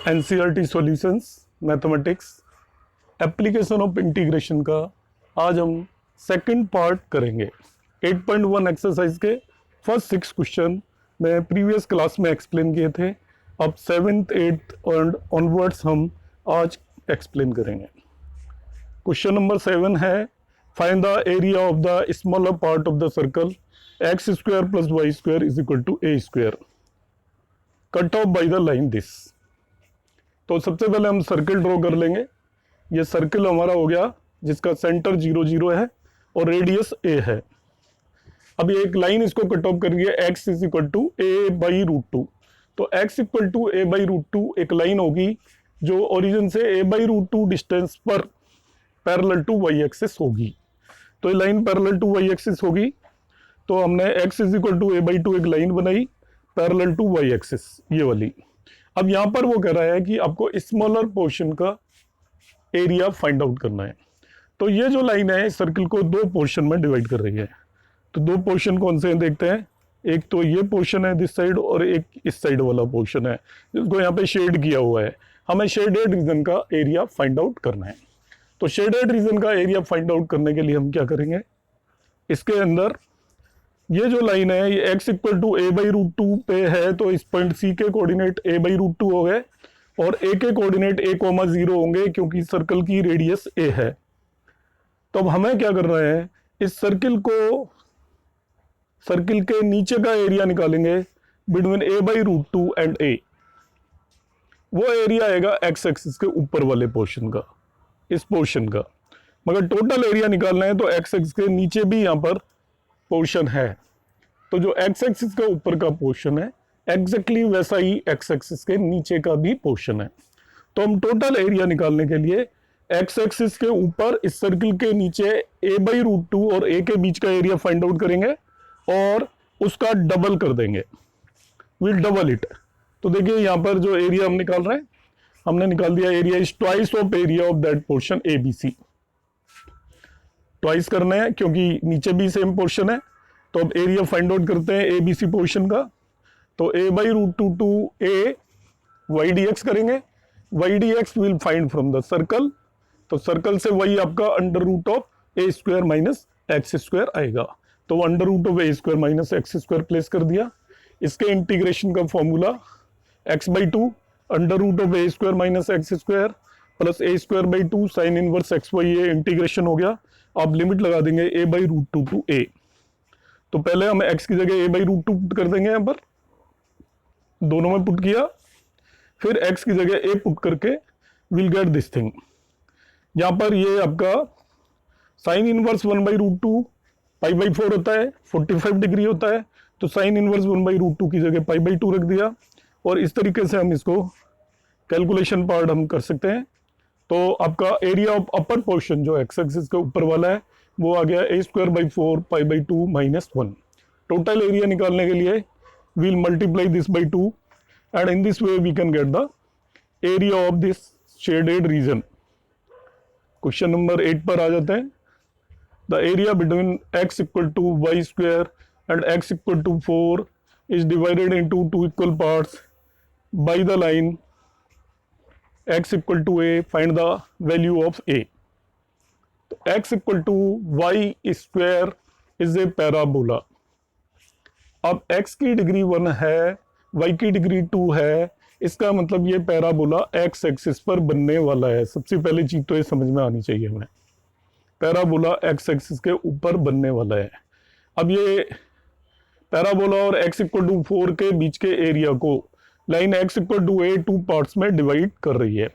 NCERT solutions mathematics application of integration का आज हम सेकंड पार्ट करेंगे। 8.1 एक्सरसाइज के फर्स्ट 6 क्वेश्चन मैं प्रीवियस क्लास में एक्सप्लेन किए थे। अब 7th 8th और ऑनवर्ड्स हम आज एक्सप्लेन करेंगे। क्वेश्चन नंबर 7 है, find the area of the smaller part of the circle X square plus Y square is equal to A square cut off by the line this. तो सबसे पहले हम circle draw कर लेंगे। ये circle हमारा हो गया जिसका सेंटर 0 0 है और रेडियस a है। अब ये एक लाइन इसको कट ऑफ कर रही है x is equal to A by root two. तो x equal to A by root two एक लाइन होगी जो ओरिजिन से a by root two distance पर पैरेलल टू y एक्सिस होगी। तो ये line parallel to y axis होगी। तो हमने x is equal to A by two एक लाइन बनाई पैरेलल टू y एक्सिस, ये वाली। अब यहाँ पर वो कह रहा है कि आपको स्मॉलर पोर्शन का एरिया फाइंड आउट करना है। तो ये जो लाइन है सर्कल को दो पोर्शन में डिवाइड कर रही है। तो दो पोर्शन कौन से हैं देखते हैं। एक तो ये पोर्शन है दिस साइड और एक इस साइड वाला पोर्शन है जिसको यहाँ पे शेड किया हुआ है। हमें शेडेड रीजन का एरिया फाइंड आउट करना है। तो शेडेड रीजन का एरिया फाइंड आउट करने के लिए हम क्या करेंगे, इसके अंदर ये जो लाइन है ये x equal to A by root two पे है। तो इस पॉइंट C के coordinate a by root two हो गए और a के कोऑर्डिनेट a,0 होंगे क्योंकि सर्कल की रेडियस a है। तो अब हमें क्या करना है, इस सर्कल के नीचे का एरिया निकालेंगे between a by root two and a। वो एरिया आएगा x एक्सिस के ऊपर वाले पोर्शन का, इस पोर्शन का। मगर टोटल एरिया निकालना है तो x एक्सिस के नीचे भी यहाँ पर पोर्शन है। तो जो x एक्सिस के ऊपर का पोर्शन है एग्जैक्टली वैसा ही x एक्सिस के नीचे का भी पोर्शन है। तो हम टोटल एरिया निकालने के लिए x एक्सिस के ऊपर इस सर्कल के नीचे a बाई रूट टू और a के बीच का एरिया फाइंड आउट करेंगे और उसका डबल कर देंगे, विल डबल इट। तो देखिए यहाँ पर जो एरिया हम निकाल रहे हैं, हमने निकाल दिया area is twice of area of that portion ABC। Twice करना है क्योंकि नीचे भी सेम पोर्शन है। तो अब एरिया फाइंड आउट करते हैं ABC पोर्शन का। तो a by root two to a y dx करेंगे। y dx will find from the circle. तो सर्कल से y आपका under root of a square minus X square आएगा। तो under root of a square minus X square place कर दिया। इसके integration का formula x by two under root of a square minus X square plus a square by two sine inverse x by a integration हो गया। आप limit लगा देंगे a by root two to a। तो पहले हम x की जगह a by root two put कर देंगे, यहाँ पर दोनों में पुट किया, फिर x की जगह a पुट करके विल गेट दिस थिंग। यहाँ पर ये आपका sine inverse 1 by root two pi by 4 होता है, 45 डिग्री होता है। तो sine inverse 1 by root two की जगह पाई बाई 2 रख दिया और इस तरीके से हम इसको कैलकुलेशन पार्ट हम कर सकते हैं। तो आपका एरिया ऑफ अपर पोर्शन जो एक्स एक्सिस के ऊपर वाला है वो आ गया a square by 4 pi by 2 minus 1। Total area निकालने के लिए we'll multiply this by 2 and in this way we can get the area of this shaded region। Question number 8 पर आ जाते हैं। The area between x equal to y square and x equal to 4 is divided into two equal parts by the line x equal to a। Find the value of a। तो x equal to y square is a parabola। अब x की degree 1 है, y की degree 2 है, इसका मतलब ये parabola x axis पर बनने वाला है। सबसे पहले चीज तो ये समझ में आनी चाहिए हमें, पैराबोला x एक्सिस के ऊपर बनने वाला है। अब ये पैराबोला और x इक्वल टू 4 के बीच के एरिया को line x equal to a two parts में डिवाइड कर रही है।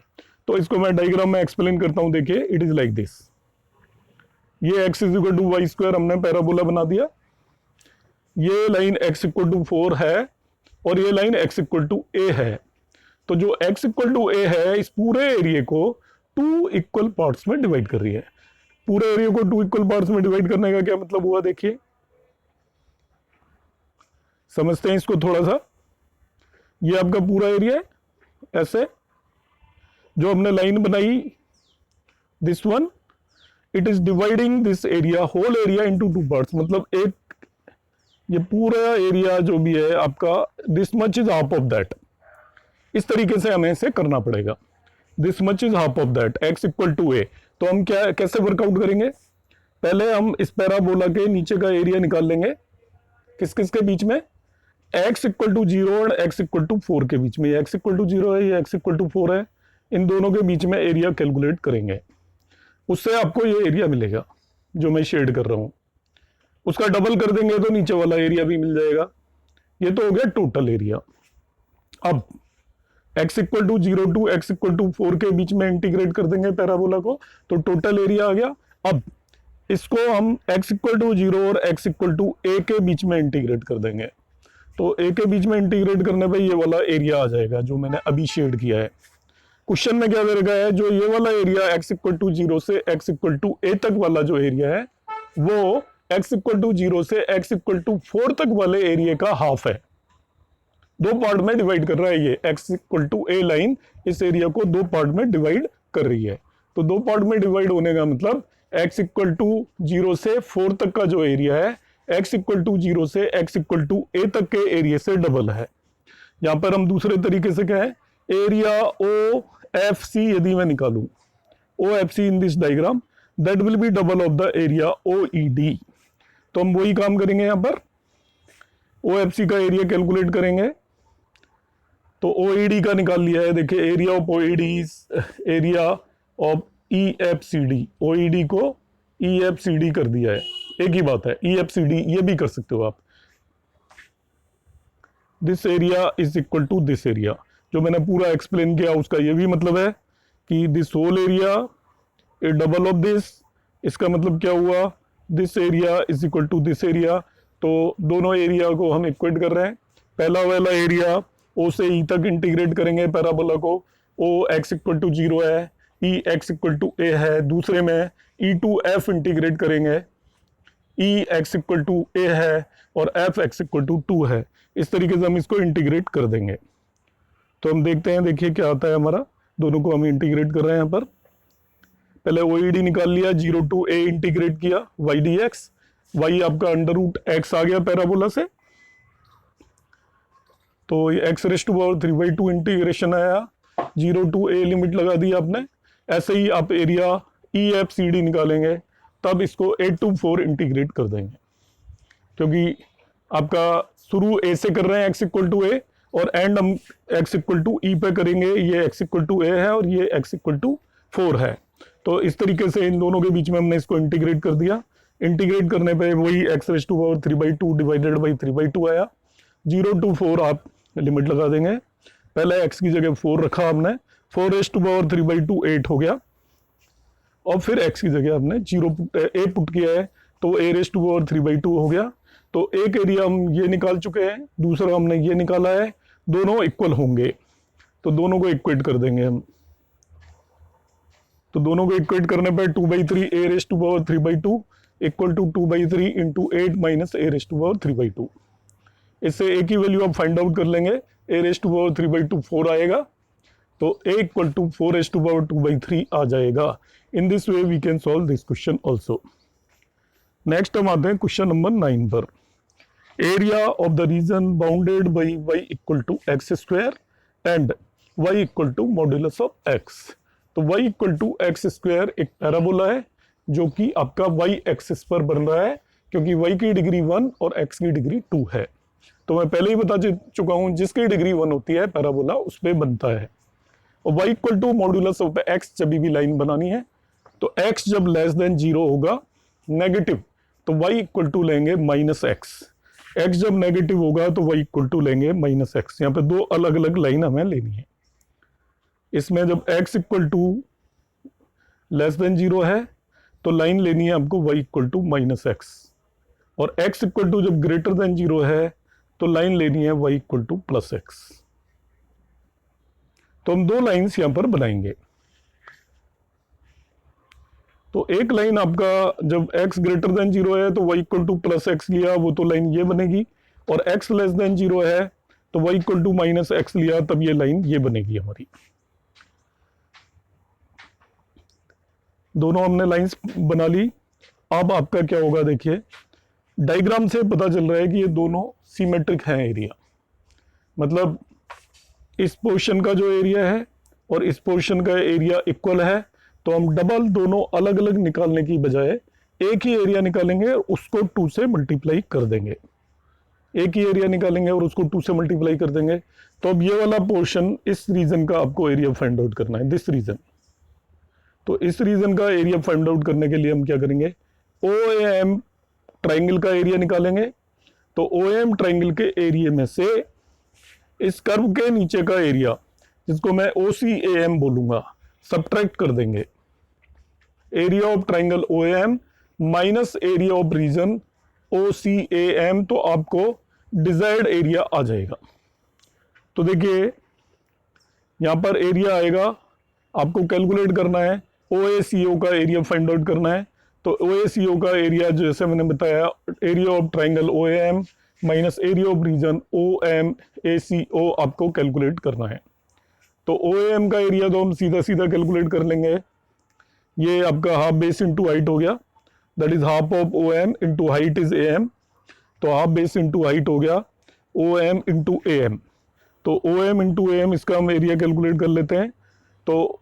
तो इसको मैं डायग्राम में एक्सप्लेन करता हूँ। देखिए इट इज लाइक दिस। ये x is equal to Y square हमने पैराबोला बना दिया। ये लाइन x इक्वल टू 4 है और ये line x equal to a है। तो जो x इक्वल टू a है इस पूरे एरिया को 2 इक्वल पार्ट्स में डिवाइड कर रही है। पूरे एरिया को 2 इक्वल पार्ट्स में डिवाइड करने का क्या मतलब हुआ, देखिए समझते हैं इसको थोड़ा सा। ये आपका पूरा एरिया है, ऐसे जो हमने लाइन बनाई this one, it is dividing this area whole area into 2 parts. मतलब एक ये पूरा एरिया जो भी है आपका this much is half of that. इस तरीके से हमें इसे करना पड़ेगा। This much is half of that, x equal to A. तो हम क्या कैसे वर्कआउट करेंगे, पहले हम इस पैराबोला के नीचे का एरिया निकाल लेंगे, किस किस के बीच में, x इक्वल टू 0 और x इक्वल टू 4 के बीच में। ये x इक्वल टू 0 है, ये x इक्वल टू 4 है, इन दोनों के बीच में एरिया कैलकुलेट करेंगे, उससे आपको ये एरिया मिलेगा जो मैं शेड कर रहा हूं। उसका डबल कर देंगे तो नीचे वाला एरिया भी मिल जाएगा। ये तो हो गया टोटल एरिया। अब x equal to 0 to x equal to 4 के बीच में इंटीग्रेट कर देंगे पैराबोला को, तो टोटल एरिया आ गया। अब इसको हम x इक्वल टू 0 और x इक्वल टू a के बीच में इंटीग्रेट कर देंगे, तो a के बीच में इंटीग्रेट करने पे ये वाला एरिया आ जाएगा जो मैंने अभी शेड किया है। क्वेश्चन में क्या दे रखा है, जो ये वाला एरिया x इक्वल टू 0 से x इक्वल टू a तक वाला जो एरिया है वो x इक्वल टू 0 से x इक्वल टू 4 तक वाले एरिया का हाफ है। दो पार्ट में डिवाइड कर रहा है ये x equal to a line, इस एरिया को दो पार्ट में डिवाइड कर रही है। तो दो पार्ट में डिवाइड होने का मतलब x इक्वल टू 0 से 4 तक का जो एरिया है x इक्वल टू 0 से x इक्वल टू a तक के एरिया से डबल है। यहां पर हम दूसरे तरीके से क्या है, एरिया OFC यदि मैं निकालूं, OFC in this diagram that will be double of the area OED। तो हम वही काम करेंगे, यहां पर OFC का एरिया कैलकुलेट करेंगे। तो OED का निकाल लिया है, देखिए area of OED is area of EFCD। OED को EFCD कर दिया है, एक ही बात है, EFCD ये भी कर सकते हो आप। This area is equal to this area, जो मैंने पूरा एक्सप्लेन किया उसका ये भी मतलब है कि this whole area A double of this. इसका मतलब क्या हुआ, this area is equal to this area. तो दोनों एरिया को हम इक्वेट कर रहे हैं। पहला वाला एरिया O से E तक इंटीग्रेट करेंगे पैराबोला को, O x इक्वल टू 0 है, E x equal to a है। दूसरे में E टू F इंटीग्रेट करेंगे, E x equal to a है और F x इक्वल टू 2 है। इस तरीके से हम इसको इंटीग्रेट कर देंगे। तो हम देखते हैं, देखिए क्या आता है हमारा। दोनों को हम इंटीग्रेट कर रहे हैं यहाँ पर। पहले OED निकाल लिया, 0 टू a इंटीग्रेट किया, y dx, y आपका अंडर रूट x आ गया पैराबोला से, तो ये x raise to power 3/2 integration आया, 0 टू a लिमिट लगा दी आपने। ऐसे ही आप एरिया EFCD निकालेंगे, तब इसको a टू 4 इंटीग्रेट कर देंगे, क्योंकि आपका शुरू a से कर रहे हैं x इक्वल टू a और एंड हम x इक्वल टू e पे करेंगे। ये x इक्वल टू a है और ये x इक्वल टू 4 है। तो इस तरीके से इन दोनों के बीच में हमने इसको इंटीग्रेट कर दिया। इंटीग्रेट करने पे वही x raise to power 3/2 divided by 3/2 आया। 0 टू 4 आप लिमिट लगा देंगे। पहले x की जगह 4 रखा हमने, 4 रेज़ टू पावर 3/2 8 हो गया, और फिर x की जगह हमने 0 a पुट किया है, तो a रेज़ टू पावर 3/2 हो गया। तो एक एरिया हम ये निकाल चुके हैं, दूसरा हमने ये निकाला है, दोनों इक्वल होंगे तो दोनों को इक्वेट कर देंगे हम। तो दोनों को इक्वेट करने पर 2/3 a raise to power 3/2 equal to 2/3 into 8 minus a raise to power 3/2। इससे a की वैल्यू आप फाइंड आउट कर लेंगे, a रेज़ टू पावर 3/2 4 आएगा, तो a equal to 4 raise to power 2/3 आ जाएगा। In this way we can solve this question also. Next हम आते हैं क्वेश्चन नंबर 9 पर। Area of the region bounded by y equal to x square and y equal to modulus of x। तो y equal to x square एक parabola है जो कि आपका y एक्सिस पर बन रहा है, क्योंकि y की डिग्री 1 और x की डिग्री 2 है। तो मैं पहले ही बता चुका हूं, जिसकी डिग्री 1 होती है पैराबोला उस पर बनता है। और y equal to modulus of x जब भी लाइन बनानी है तो x जब लेस देन 0 होगा नेगेटिव, तो y इक्वल टू लेंगे माइनस एक्स। x जब नेगेटिव होगा तो y इक्वल टू लेंगे माइनस एक्स। यहाँ पे दो अलग अलग लाइन हमें लेनी है। इसमें जब x equal to less than 0 है तो लाइन लेनी है आपको y equal to minus x, और x इक्वल टू जब ग्रेटर देन 0 है तो लाइन लेनी है y equal to plus x. तो हम दो लाइन्स यहां पर बनाएंगे। तो एक लाइन आपका जब x ग्रेटर देन 0 है तो y equal to plus x लिया, वो तो लाइन ये बनेगी, और x लेस देन 0 है तो y equal to minus x लिया, तब ये लाइन ये बनेगी हमारी। दोनों हमने लाइंस बना ली। अब आपका क्या होगा, देखिए डायग्राम से पता चल रहा है कि ये दोनों सिमेट्रिक हैं एरिया, मतलब इस पोर्शन का जो एरिया है और इस पोर्शन का एरिया इक्वल है, तो हम डबल दोनों अलग अलग निकालने की बजाय एक ही एरिया निकालेंगे और उसको 2 से मल्टीप्लाई कर देंगे। एक ही एरिया निकालेंगे और उसको 2 से मल्टीप्लाई कर देंगे। तो अब ये वाला पोर्शन, इस रीजन का आपको एरिया फाइंड आउट करना है, दिस रीजन। तो इस रीजन का एरिया फाइंड आउट करने के लिए हम क्या करेंगे, OAM ट्राइंगल का एरिया निकालेंगे। तो OAM ट्राइंगल के एरिया में से इस कर्व के नीचे का एरिया, जिसको मैं OCAM बोलूंगा, सब्ट्रैक्ट कर देंगे। Area of triangle OAM minus area of region OCAM, तो आपको डिजायर्ड एरिया आ जाएगा। तो देखिए यहां पर एरिया आएगा, आपको कैलकुलेट करना है, OACO का एरिया फाइंड आउट करना है। तो OACO का एरिया जैसे मैंने बताया, area of triangle OAM minus area of region OMACO आपको कैलकुलेट करना है। तो OAM का एरिया तो हम सीधा सीधा कैलकुलेट कर लेंगे, ये आपका हाफ बेस इंटू हाइट हो गया, that is half of OM into height is AM। तो हाफ बेस इंटू हाइट हो गया OM इंटू AM। तो OM इंटू AM, इसका हम एरिया कैलकुलेट कर लेते हैं। तो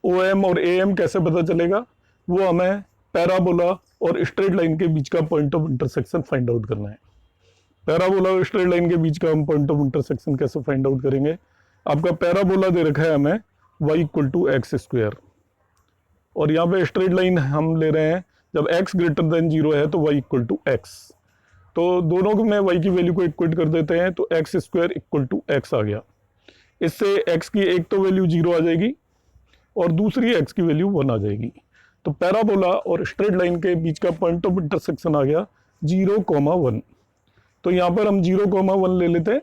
OM और AM कैसे पता चलेगा, वो हमें पैराबोला और स्ट्रेट लाइन के बीच का point of intersection find out करना है। पैराबोला और स्ट्रेट लाइन के बीच का हम पॉइंट ऑफ इंटरसेक्शन कैसे फाइंड आउट करेंगे, आपका पैराबोला दे रखा है हमें y equal to x square, और यहाँ पे स्ट्रेट लाइन हम ले रहे हैं जब x ग्रेटर देन 0 है तो y इक्वल टू एक्स। तो दोनों में y की वैल्यू को इक्वेट कर देते हैं, तो x square equal to x आ गया। इससे x की एक तो वैल्यू 0 आ जाएगी और दूसरी x की वैल्यू 1 आ जाएगी। तो पैराबोला और स्ट्रेट लाइन के बीच का पॉइंट ऑफ इंटरसेक्शन आ गया 0,1। तो यहाँ पर हम 0,1 ले लेते हैं।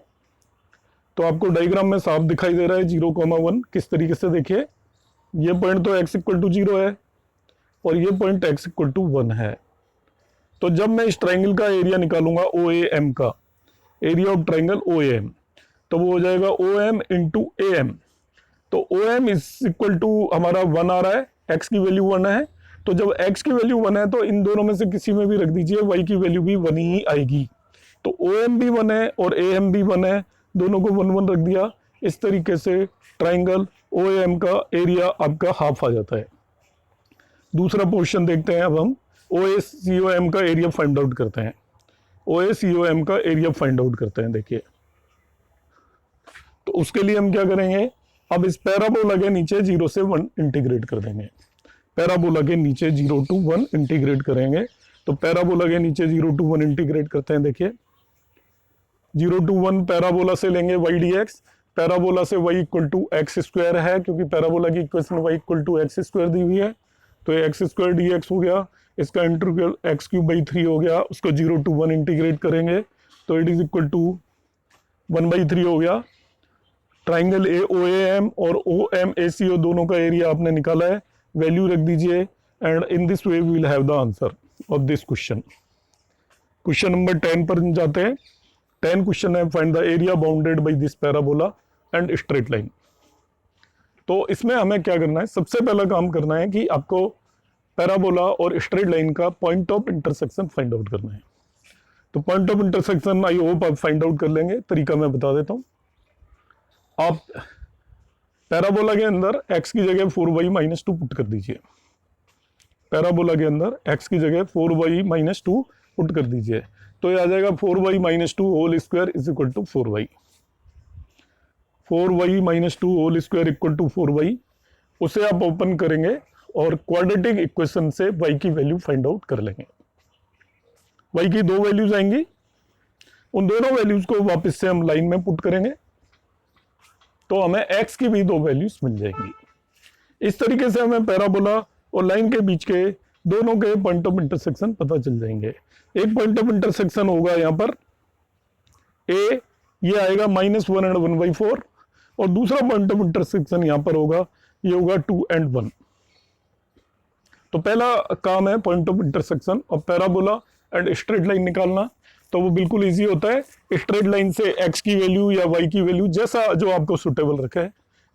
तो आपको डायग्राम में साफ दिखाई दे रहा है 0,1 किस तरीके से, देखिए ये पॉइंट तो x इक्वल टू 0 है और ये पॉइंट x इक्वल टू 1 है। तो जब मैं इस ट्राइंगल का एरिया निकालूंगा OAM का, एरिया ऑफ ट्राइंगल OAM, तो वो हो जाएगा OM इंटू AM। तो OM इज इक्वल टू हमारा 1 आ रहा है, x की वैल्यू 1 है। तो जब x की वैल्यू 1 है तो इन दोनों में से किसी में भी रख दीजिए, y की वैल्यू भी 1 ही आएगी। तो OM भी 1 है और AM भी 1 है, दोनों को 1 1 रख दिया। इस तरीके से ट्राइंगल OAM का एरिया आपका हाफ आ जाता है। दूसरा पोर्शन देखते हैं अब हम, OACOM का एरिया फाइंड आउट करते हैं। OACOM का एरिया फाइंड आउट करते हैं। देखिए तो उसके लिए हम क्या करेंगे, अब इस पैराबोला के नीचे 0 से 1 इंटीग्रेट कर देंगे। पैराबोला के नीचे 0 to 1 इंटीग्रेट करेंगे। तो पैराबोला के नीचे 0 to 1 इंटीग्रेट करते हैं। देखिए 0 to 1 पैराबोला से लेंगे y/dx, पैराबोला से y equal to x square है, क्योंकि पैराबोला की equation y equal to x square दी हुई है। तो एक्स स्क्वायर dx हो गया, इसका इंटीग्रल x³ 3 हो गया, उसको 0 to 1 इंटीग्रेट करेंगे तो इट इज इक्वल टू 1/3 हो गया। ट्राइंगल OAM और OMACO दोनों का एरिया आपने निकाला है, वैल्यू रख दीजिए, and in this way we will have the answer of this question. Question number 10 पर जाते हैं। 10 क्वेश्चन है, find the area bounded by this parabola and straight line. तो इसमें हमें क्या करना है, सबसे पहला काम करना है कि आपको पैराबोला और स्ट्रेट लाइन का point of intersection find out करना है। तो point of intersection I hope आप फाइंड आउट कर लेंगे। तरीका मैं बता देता हूँ। आप पैराबोला के अंदर x की जगह 4y-2 पुट कर दीजिए। पैराबोला के अंदर x की जगह 4y-2 पुट कर दीजिए, तो ये आ जाएगा 4y-2 whole square is equal to 4y। 4y-2 whole square equal to 4y, उसे आप ओपन करेंगे और क्वाड्रेटिक इक्वेशन से y की वैल्यू फाइंड आउट कर लेंगे। y की 2 वैल्यूज आएंगी, उन दोनों वैल्यूज को वापस से हम लाइन में पुट करेंगे तो हमें x की भी 2 वैल्यूज मिल जाएंगी। इस तरीके से हमें पैराबोला और लाइन के बीच के दोनों के पॉइंट ऑफ इंटरसेक्शन पता चल जाएंगे। एक पॉइंट ऑफ इंटरसेक्शन होगा यहाँ पर a, ये आएगा -1 and 1/4, और दूसरा पॉइंट ऑफ इंटरसेक्शन यहाँ पर होगा, ये होगा 2 and 1। तो पहला काम है पॉइंट ऑफ इंटरसेक्शन और पैराबोला एंड स्ट्रेट लाइन निकालना। तो वो बिल्कुल इजी होता है। स्ट्रेट लाइन से x की वैल्यू या y की वैल्यू जैसा जो आपको सुटेबल रखे,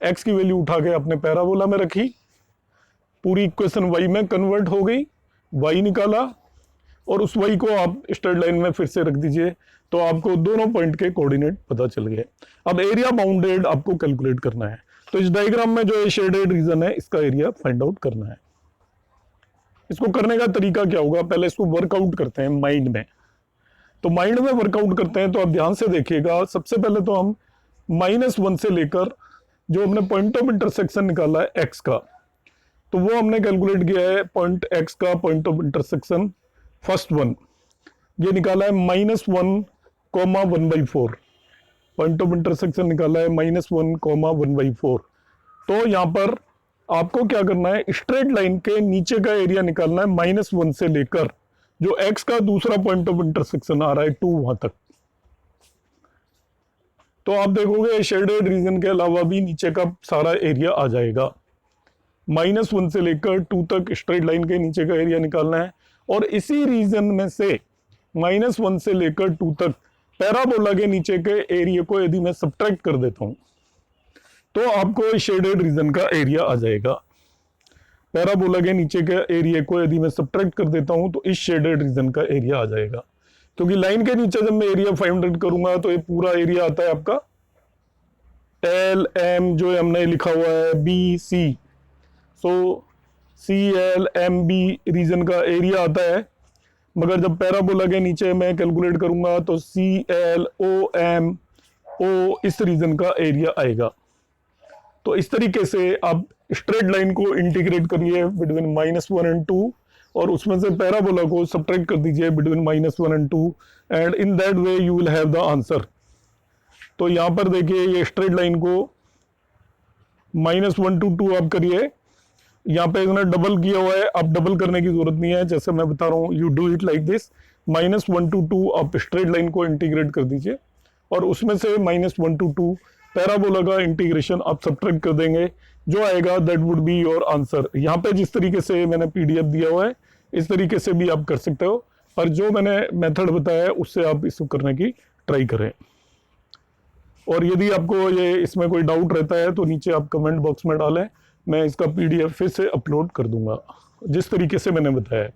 x की वैल्यू उठा के अपने पैराबोला में रखी, पूरी इक्वेशन y में कन्वर्ट हो गई, y निकाला, और उस y को आप स्ट्रेट लाइन में फिर से रख दीजिए, तो आपको दोनों पॉइंट के कोऑर्डिनेट पता चल गए। अब एरिया बाउंडेड आपको कैलकुलेट करना है, तो इस डायग्राम में जो शेडेड रीजन है इसका एरिया फाइंड आउट करना है। इसको करने का तरीका क्या होगा, पहले इसको वर्कआउट करते हैं माइंड में। तो माइंड में वर्कआउट करते हैं, तो आप ध्यान से देखिएगा। सबसे पहले तो हम -1 से लेकर जो हमने पॉइंट ऑफ इंटरसेक्शन निकाला है x का, तो वो हमने कैलकुलेट किया है पॉइंट x का point of intersection first one, ये निकाला है -1,1/4। पॉइंट ऑफ इंटरसेक्शन निकाला है -1,1/4। तो यहाँ पर आपको क्या करना है, स्ट्रेट लाइन के नीचे का एरिया निकालना है -1 से लेकर जो x का दूसरा पॉइंट ऑफ इंटरसेक्शन आ रहा है 2 वहां तक। तो आप देखोगे शेडेड रीजन के अलावा भी नीचे का सारा एरिया आ जाएगा। -1 से लेकर 2 तक स्ट्रेट लाइन के नीचे का एरिया निकालना है, और इसी रीजन में से -1 से लेकर 2 तक पैराबोला के नीचे के एरिया को यदि मैं सब्ट्रैक्ट कर देता हूं तो आपको शेडेड रीजन का एरिया आ जाएगा। पैराबोला के नीचे के एरिया को यदि मैं सब्ट्रैक्ट कर देता हूं तो इस शेडेड रीजन का एरिया आ जाएगा, क्योंकि लाइन के नीचे जब मैं एरिया फाइंड आउट करूंगा तो ये पूरा एरिया आता है आपका LM, जो हमने लिखा हुआ है BC। सो CLMB रीजन का एरिया आता है, मगर जब पैराबोला के नीचे मैं कैलकुलेट करूंगा तो CLOMO इस रीजन का एरिया आएगा। तो इस तरीके से आप स्ट्रेट लाइन को इंटीग्रेट करिए बिटवीन -1 एंड 2, और उसमें से पैराबोला को सब्ट्रैक्ट कर दीजिए between -1 and 2, and in that way you will have the answer. तो यहाँ पर देखिए ये स्ट्रेट लाइन को -1 to 2 आप करिए। यहाँ पे इसने डबल किया हुआ है, आप डबल करने की जरूरत नहीं है, जैसे मैं बता रहा हूँ you do it like this. -1 to 2 आप स्ट्रेट लाइन को इंटीग्रेट कर दीजिए, और उसमें से -1 to 2 पैराबोला का इंटीग्रेशन आप सब्ट्रैक्ट कर देंगे, जो आएगा that would be your answer. यहाँ पे जिस तरीके से मैंने PDF दिया हुआ है इस तरीके से भी आप कर सकते हो, पर जो मैंने मेथड बताया है उससे आप इसको करने की ट्राई करें। और यदि आपको ये इसमें कोई डाउट रहता है तो नीचे आप कमेंट बॉक्स में डालें, मैं इसका PDF फिर से अपलोड कर दूंगा जिस तरीके से मैंने बताया।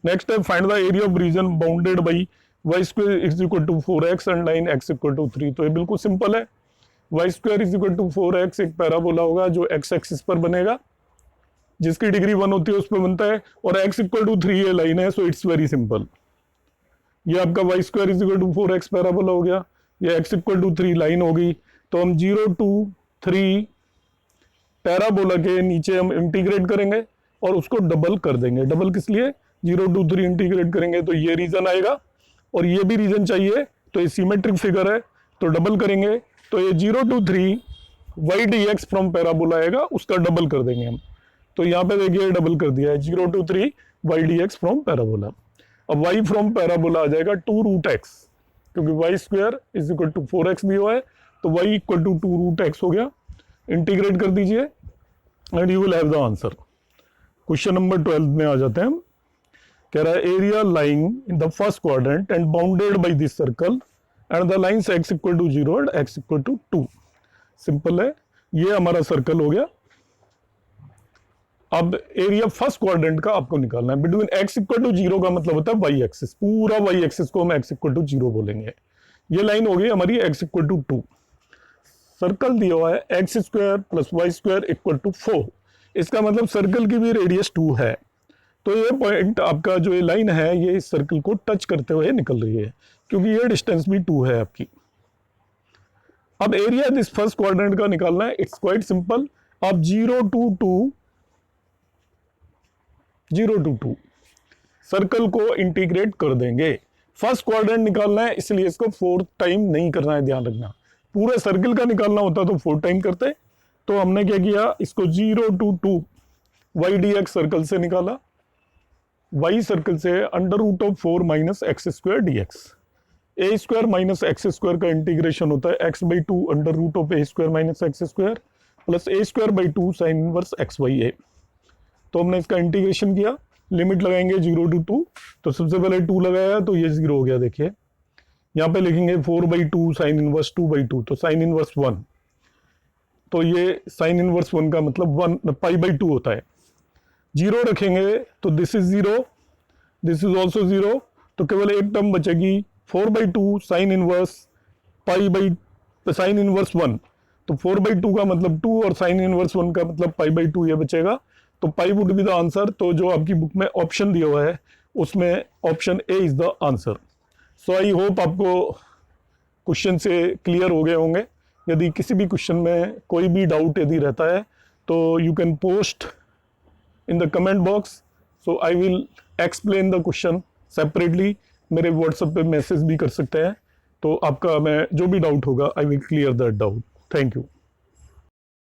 नेक्स्ट है find the area of reason bounded by y² = 4x and line x = 3। तो ये बिल्कुल सिंपल है। y² = 4x एक पैराबोला होगा जो x एक्सिस पर बनेगा, जिसकी डिग्री 1 होती है उस पर बनता है, और x = 3 ये लाइन है, सो इट्स वेरी सिंपल। ये आपका y² = 4x पैराबोला हो गया, ये x = 3 लाइन होगी। तो हम 0 to 3 पैराबोला के नीचे हम इंटीग्रेट करेंगे और उसको डबल कर देंगे। डबल किस लिए, 0 to 3 इंटीग्रेट करेंगे तो ये रीजन आएगा, और ये भी रीजन चाहिए, तो ये सिमेट्रिक फिगर है तो डबल करेंगे, तो ये 0 to 3 y/dx फ्रॉम पैराबोला आएगा, उसका डबल कर देंगे हम। तो यहाँ पे देखिए डबल कर दिया है, 0 to 3 y/dx फ्रॉम पैराबोला। अब y फ्रॉम पैराबोला आ जाएगा 2√x, क्योंकि y² = 4x दिया हुआ है, तो y = 2√x हो गया। इंटीग्रेट कर दीजिए and you will have the answer. Question number 12 में आ जाते हैं हम। कह रहा है area lying in the first quadrant and bounded by this circle and the lines x = 0 and x = 2। Simple है, ये हमारा सर्कल हो गया। अब एरिया फर्स्ट क्वाड्रेंट का आपको निकालना है। बिटवीन x = 0 का मतलब होता है y एक्सिस, पूरा y एक्सिस को हम x = 0 बोलेंगे। ये लाइन हो गई हमारी x = 2। सर्कल दिया हुआ है x² + y² = 4। इसका मतलब सर्कल की भी रेडियस 2 है। तो ये पॉइंट आपका जो ये लाइन है ये इस सर्कल को टच करते हुए निकल रही है, क्योंकि ये डिस्टेंस भी 2 है आपकी। अब एरिया दिस फर्स्ट क्वाड्रेंट का निकालना है। It's quite simple. आप 0 to 2 सर्कल को इंटीग्रेट कर देंगे। फर्स्ट क्वाड्रेंट निकालना है, इसलिए इसको 4 टाइम नहीं करना है, ध्यान रखना। पूरे सर्कल का निकालना होता तो 4 टाइम करते। तो हमने क्या किया, इसको 0 to 2 y/dx सर्कल से निकाला। y सर्कल से √4 - x² dx। a² - x² का इंटीग्रेशन होता है x/2 √a² - x² plus a²/2 sin inverse xy/a। तो हमने इसका इंटीग्रेशन किया, लिमिट लगाएंगे 0 to 2। तो सबसे पहले 2 लगाया तो ये 0 हो गया। देखिए यहाँ पे लिखेंगे 4/2 sin इनवर्स 2/2, तो sin इनवर्स 1। तो ये sin इनवर्स 1 का मतलब 1 π/2 होता है। 0 रखेंगे तो this is 0, this is also 0, तो केवल एक टर्म बचेगी 4/2 sine inverse pi by sine inverse 1। तो 4/2 का मतलब 2 और साइन इनवर्स 1 का मतलब पाई/2 ये बचेगा। तो पाई वुड बी द आंसर। तो जो आपकी बुक में ऑप्शन दिया हुआ है उसमें option A is the answer. So I hope आपको क्वेश्चन से क्लियर हो गए होंगे। यदि किसी भी क्वेश्चन में कोई भी डाउट यदि रहता है तो you can post in the comment box. So I will explain the question separately. मेरे व्हाट्सएप पे मैसेज भी कर सकते हैं। तो आपका मैं जो भी डाउट होगा I will clear that doubt. Thank you.